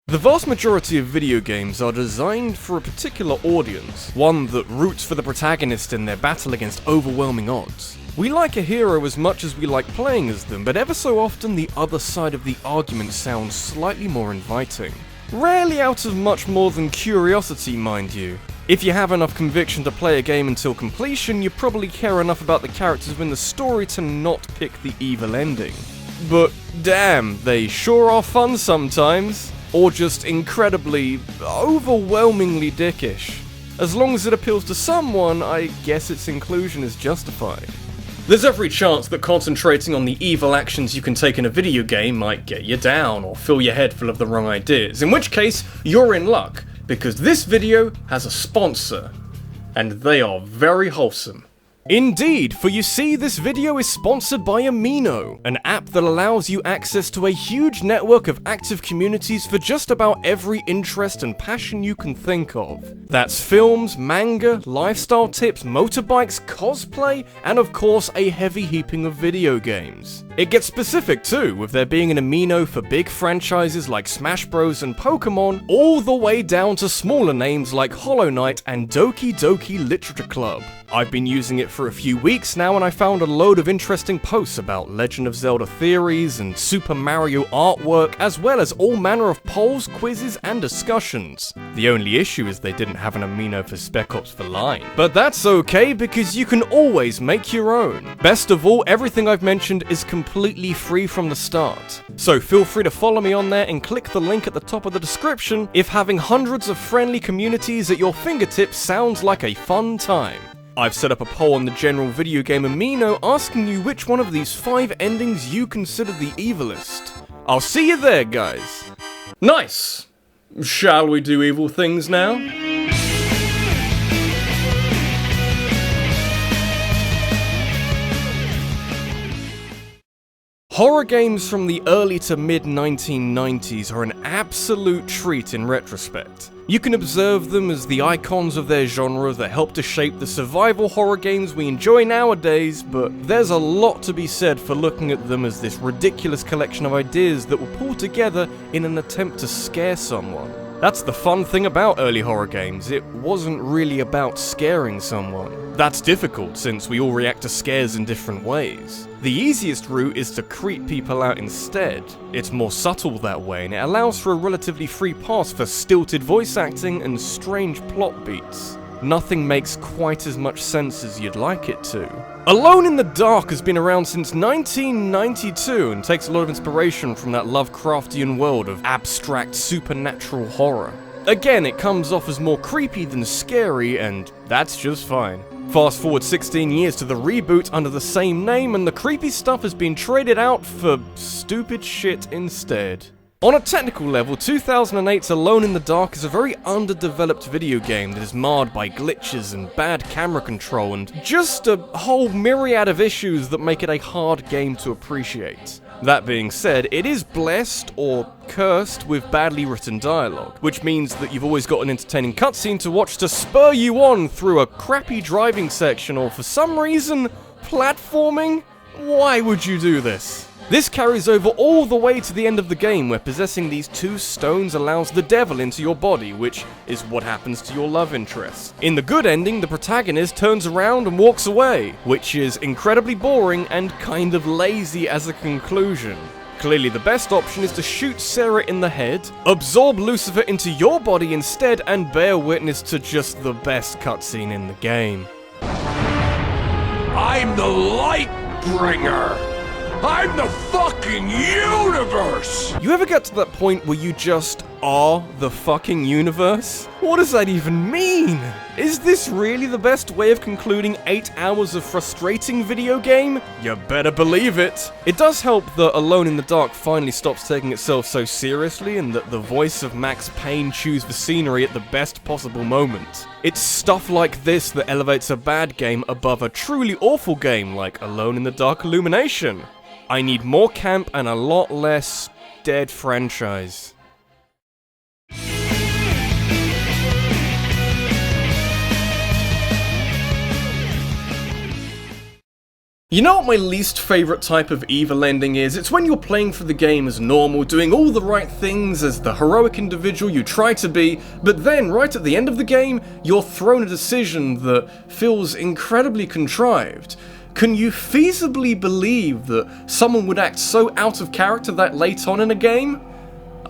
The vast majority of video games are designed for a particular audience, one that roots for the protagonist in their battle against overwhelming odds. We like a hero as much as we like playing as them, but ever so often the other side of the argument sounds slightly more inviting. Rarely out of much more than curiosity, mind you. If you have enough conviction to play a game until completion, you probably care enough about the characters in the story to not pick the evil ending. But damn, they sure are fun sometimes. Or just incredibly, overwhelmingly dickish. As long as it appeals to someone, I guess its inclusion is justified. There's every chance that concentrating on the evil actions you can take in a video game might get you down or fill your head full of the wrong ideas, in which case, you're in luck, because this video has a sponsor, and they are very wholesome. Indeed, for you see, this video is sponsored by Amino, an app that allows you access to a huge network of active communities for just about every interest and passion you can think of. That's films, manga, lifestyle tips, motorbikes, cosplay, and of course a heavy heaping of video games. It gets specific too, with there being an Amino for big franchises like Smash Bros and Pokemon, all the way down to smaller names like Hollow Knight and Doki Doki Literature Club. I've been using it for a few weeks now, and I found a load of interesting posts about Legend of Zelda theories and Super Mario artwork, as well as all manner of polls, quizzes, and discussions. The only issue is they didn't have an Amino for Spec Ops for Line. But that's okay, because you can always make your own. Best of all, everything I've mentioned is completely free from the start. So feel free to follow me on there and click the link at the top of the description if having hundreds of friendly communities at your fingertips sounds like a fun time. I've set up a poll on the general video game Amino asking you which one of these 5 endings you consider the evilest. I'll see you there, guys. Nice! Shall we do evil things now? Horror games from the early to mid 1990s are an absolute treat in retrospect. You can observe them as the icons of their genre that helped to shape the survival horror games we enjoy nowadays, but there's a lot to be said for looking at them as this ridiculous collection of ideas that were pulled together in an attempt to scare someone. That's the fun thing about early horror games, it wasn't really about scaring someone. That's difficult since we all react to scares in different ways. The easiest route is to creep people out instead. It's more subtle that way, and it allows for a relatively free pass for stilted voice acting and strange plot beats. Nothing makes quite as much sense as you'd like it to. Alone in the Dark has been around since 1992 and takes a lot of inspiration from that Lovecraftian world of abstract supernatural horror. Again, it comes off as more creepy than scary, and that's just fine. Fast forward 16 years to the reboot under the same name, and the creepy stuff has been traded out for stupid shit instead. On a technical level, 2008's Alone in the Dark is a very underdeveloped video game that is marred by glitches and bad camera control and just a whole myriad of issues that make it a hard game to appreciate. That being said, it is blessed, or cursed, with badly written dialogue, which means that you've always got an entertaining cutscene to watch to spur you on through a crappy driving section or, for some reason, platforming? Why would you do this? This carries over all the way to the end of the game, where possessing these 2 stones allows the devil into your body, which is what happens to your love interest. In the good ending, the protagonist turns around and walks away, which is incredibly boring and kind of lazy as a conclusion. Clearly the best option is to shoot Sarah in the head, absorb Lucifer into your body instead, and bear witness to just the best cutscene in the game. I'm the light bringer! I'm the fucking universe! You ever get to that point where you just are the fucking universe? What does that even mean? Is this really the best way of concluding 8 hours of frustrating video game? You better believe it! It does help that Alone in the Dark finally stops taking itself so seriously, and that the voice of Max Payne chews the scenery at the best possible moment. It's stuff like this that elevates a bad game above a truly awful game like Alone in the Dark Illumination. I need more camp and a lot less dead franchise. You know what my least favourite type of evil ending is? It's when you're playing for the game as normal, doing all the right things as the heroic individual you try to be, but then, right at the end of the game, you're thrown a decision that feels incredibly contrived. Can you feasibly believe that someone would act so out of character that late on in a game?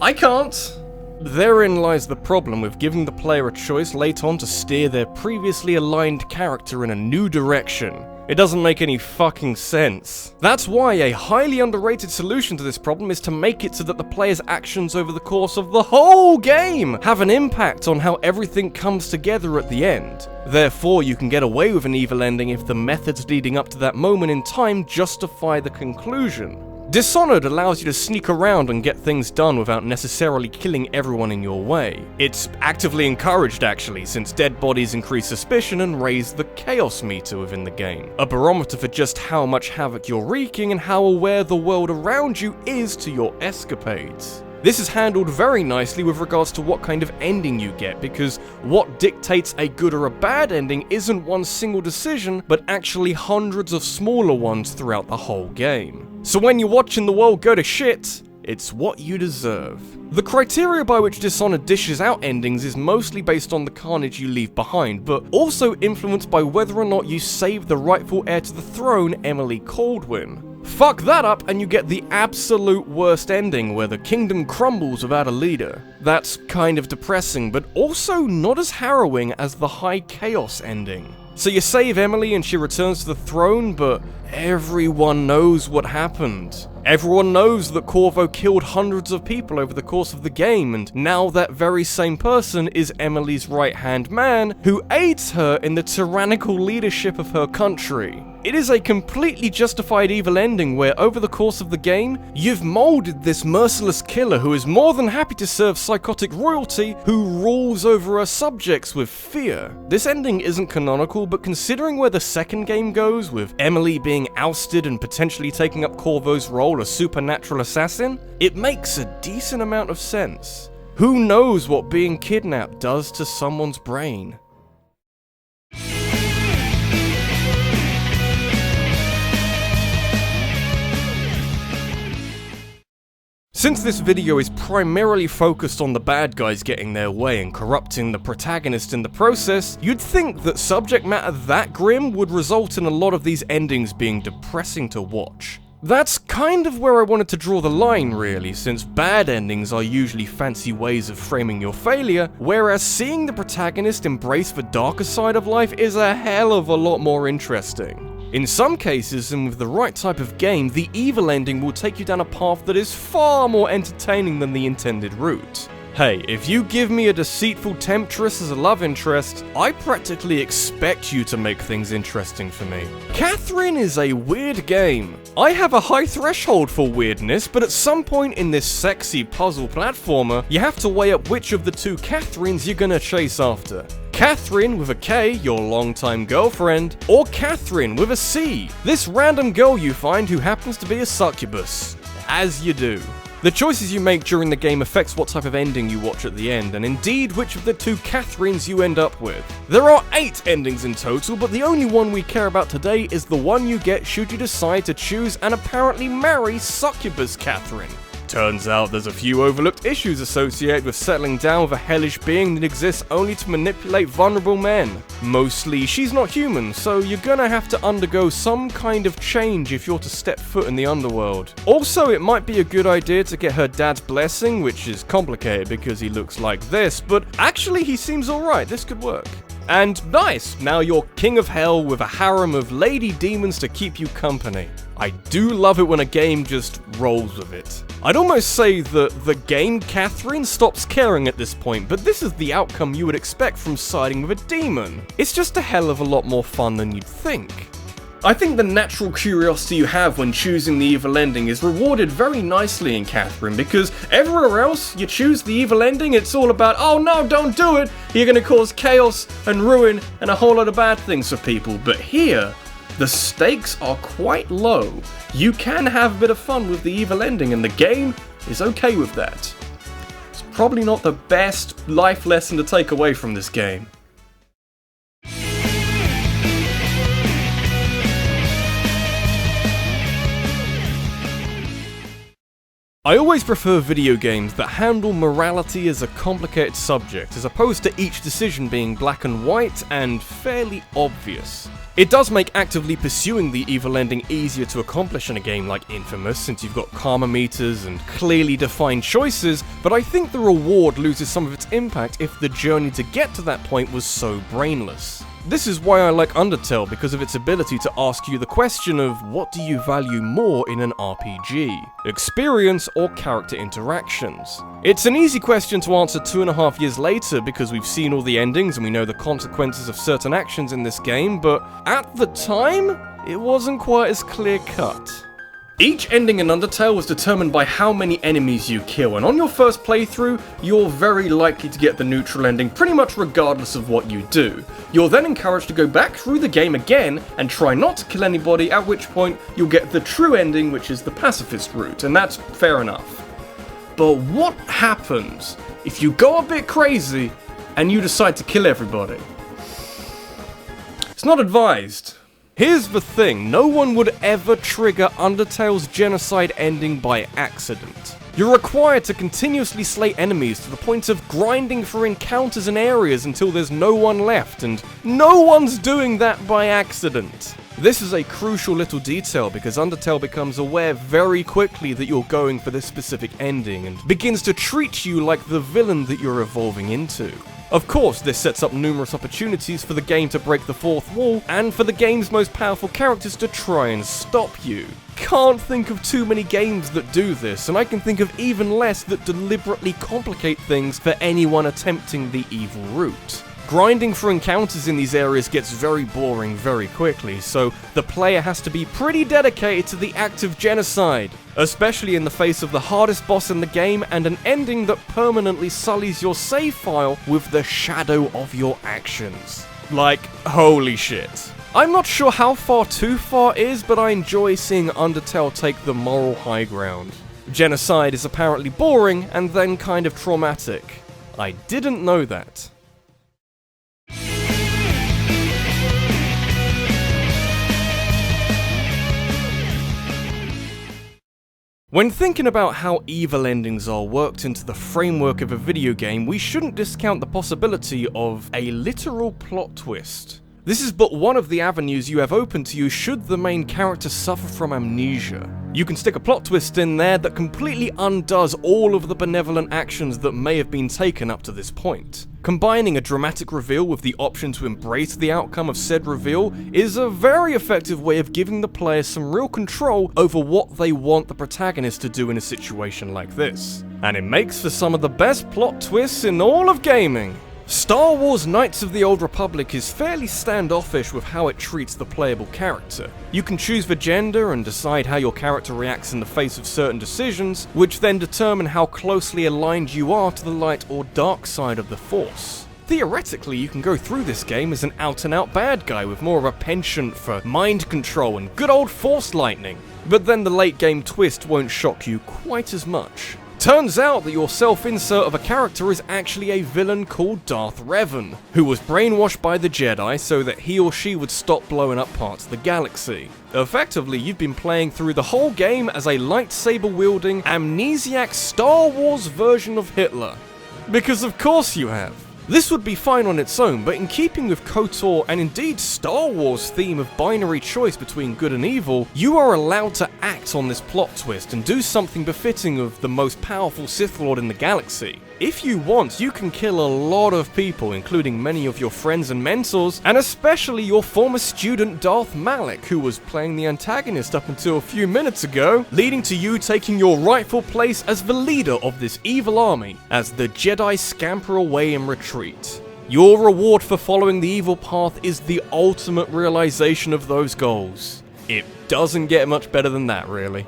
I can't. Therein lies the problem with giving the player a choice late on to steer their previously aligned character in a new direction. It doesn't make any fucking sense. That's why a highly underrated solution to this problem is to make it so that the player's actions over the course of the whole game have an impact on how everything comes together at the end. Therefore, you can get away with an evil ending if the methods leading up to that moment in time justify the conclusion. Dishonored allows you to sneak around and get things done without necessarily killing everyone in your way. It's actively encouraged actually, since dead bodies increase suspicion and raise the chaos meter within the game, a barometer for just how much havoc you're wreaking and how aware the world around you is to your escapades. This is handled very nicely with regards to what kind of ending you get, because what dictates a good or a bad ending isn't one single decision, but actually hundreds of smaller ones throughout the whole game. So when you're watching the world go to shit, it's what you deserve. The criteria by which Dishonored dishes out endings is mostly based on the carnage you leave behind, but also influenced by whether or not you save the rightful heir to the throne, Emily Caldwin. Fuck that up and you get the absolute worst ending where the kingdom crumbles without a leader. That's kind of depressing, but also not as harrowing as the high chaos ending. So you save Emily and she returns to the throne, but everyone knows what happened. Everyone knows that Corvo killed hundreds of people over the course of the game, and now that very same person is Emily's right-hand man, who aids her in the tyrannical leadership of her country. It is a completely justified evil ending where, over the course of the game, you've molded this merciless killer who is more than happy to serve psychotic royalty who rules over her subjects with fear. This ending isn't canonical, but considering where the second game goes, with Emily being ousted and potentially taking up Corvo's role as supernatural assassin, it makes a decent amount of sense. Who knows what being kidnapped does to someone's brain? Since this video is primarily focused on the bad guys getting their way and corrupting the protagonist in the process, you'd think that subject matter that grim would result in a lot of these endings being depressing to watch. That's kind of where I wanted to draw the line really, since bad endings are usually fancy ways of framing your failure, whereas seeing the protagonist embrace the darker side of life is a hell of a lot more interesting. In some cases, and with the right type of game, the evil ending will take you down a path that is far more entertaining than the intended route. Hey, if you give me a deceitful temptress as a love interest, I practically expect you to make things interesting for me. Catherine is a weird game. I have a high threshold for weirdness, but at some point in this sexy puzzle platformer, you have to weigh up which of the two Catherines you're gonna chase after. Catherine with a K, your longtime girlfriend, or Catherine with a C, this random girl you find who happens to be a succubus. As you do. The choices you make during the game affects what type of ending you watch at the end, and indeed which of the two Catherines you end up with. There are 8 endings in total, but the only one we care about today is the one you get should you decide to choose and apparently marry succubus Catherine. Turns out there's a few overlooked issues associated with settling down with a hellish being that exists only to manipulate vulnerable men. Mostly, she's not human, so you're gonna have to undergo some kind of change if you're to step foot in the underworld. Also, it might be a good idea to get her dad's blessing, which is complicated because he looks like this, but actually he seems alright, this could work. And nice, now you're king of hell with a harem of lady demons to keep you company. I do love it when a game just rolls with it. I'd almost say that the game Catherine stops caring at this point, but this is the outcome you would expect from siding with a demon. It's just a hell of a lot more fun than you'd think. I think the natural curiosity you have when choosing the evil ending is rewarded very nicely in Catherine, because everywhere else you choose the evil ending, it's all about, oh no, don't do it, you're gonna cause chaos and ruin and a whole lot of bad things for people. But here, the stakes are quite low. You can have a bit of fun with the evil ending, and the game is okay with that. It's probably not the best life lesson to take away from this game. I always prefer video games that handle morality as a complicated subject, as opposed to each decision being black and white and fairly obvious. It does make actively pursuing the evil ending easier to accomplish in a game like Infamous, since you've got karma meters and clearly defined choices, but I think the reward loses some of its impact if the journey to get to that point was so brainless. This is why I like Undertale, because of its ability to ask you the question of what do you value more in an RPG? Experience or character interactions? It's an easy question to answer 2.5 years later because we've seen all the endings and we know the consequences of certain actions in this game, but at the time, it wasn't quite as clear cut. Each ending in Undertale was determined by how many enemies you kill, and on your first playthrough, you're very likely to get the neutral ending pretty much regardless of what you do. You're then encouraged to go back through the game again and try not to kill anybody, at which point you'll get the true ending, which is the pacifist route, and that's fair enough. But what happens if you go a bit crazy and you decide to kill everybody? It's not advised. Here's the thing, no one would ever trigger Undertale's Genocide ending by accident. You're required to continuously slay enemies to the point of grinding for encounters in areas until there's no one left, and no one's doing that by accident. This is a crucial little detail because Undertale becomes aware very quickly that you're going for this specific ending and begins to treat you like the villain that you're evolving into. Of course, this sets up numerous opportunities for the game to break the fourth wall, and for the game's most powerful characters to try and stop you. Can't think of too many games that do this, and I can think of even less that deliberately complicate things for anyone attempting the evil route. Grinding for encounters in these areas gets very boring very quickly, so the player has to be pretty dedicated to the act of genocide, especially in the face of the hardest boss in the game and an ending that permanently sullies your save file with the shadow of your actions. Like, holy shit. I'm not sure how far too far is, but I enjoy seeing Undertale take the moral high ground. Genocide is apparently boring and then kind of traumatic. I didn't know that. When thinking about how evil endings are worked into the framework of a video game, we shouldn't discount the possibility of a literal plot twist. This is but one of the avenues you have open to you should the main character suffer from amnesia. You can stick a plot twist in there that completely undoes all of the benevolent actions that may have been taken up to this point. Combining a dramatic reveal with the option to embrace the outcome of said reveal is a very effective way of giving the player some real control over what they want the protagonist to do in a situation like this. And it makes for some of the best plot twists in all of gaming. Star Wars Knights of the Old Republic is fairly standoffish with how it treats the playable character. You can choose the gender and decide how your character reacts in the face of certain decisions, which then determine how closely aligned you are to the light or dark side of the Force. Theoretically, you can go through this game as an out-and-out bad guy with more of a penchant for mind control and good old Force lightning, but then the late game twist won't shock you quite as much. Turns out that your self-insert of a character is actually a villain called Darth Revan, who was brainwashed by the Jedi so that he or she would stop blowing up parts of the galaxy. Effectively, you've been playing through the whole game as a lightsaber-wielding, amnesiac Star Wars version of Hitler. Because of course you have. This would be fine on its own, but in keeping with KOTOR and indeed Star Wars' theme of binary choice between good and evil, you are allowed to act on this plot twist and do something befitting of the most powerful Sith Lord in the galaxy. If you want, you can kill a lot of people, including many of your friends and mentors, and especially your former student Darth Malik, who was playing the antagonist up until a few minutes ago, leading to you taking your rightful place as the leader of this evil army, as the Jedi scamper away in retreat. Your reward for following the evil path is the ultimate realization of those goals. It doesn't get much better than that, really.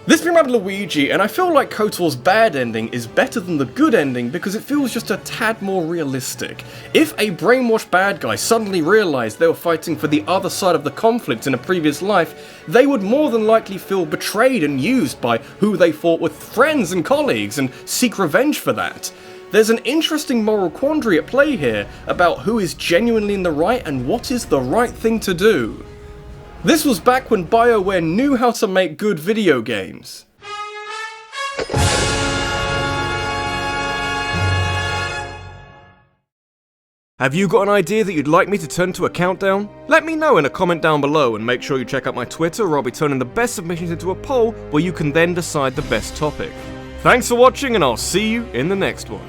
This has been RabbidLuigi, and I feel like KOTOR's bad ending is better than the good ending because it feels just a tad more realistic. If a brainwashed bad guy suddenly realised they were fighting for the other side of the conflict in a previous life, they would more than likely feel betrayed and used by who they fought with friends and colleagues and seek revenge for that. There's an interesting moral quandary at play here about who is genuinely in the right and what is the right thing to do. This was back when BioWare knew how to make good video games. Have you got an idea that you'd like me to turn into a countdown? Let me know in a comment down below, and make sure you check out my Twitter, where I'll be turning the best submissions into a poll where you can then decide the best topic. Thanks for watching, and I'll see you in the next one.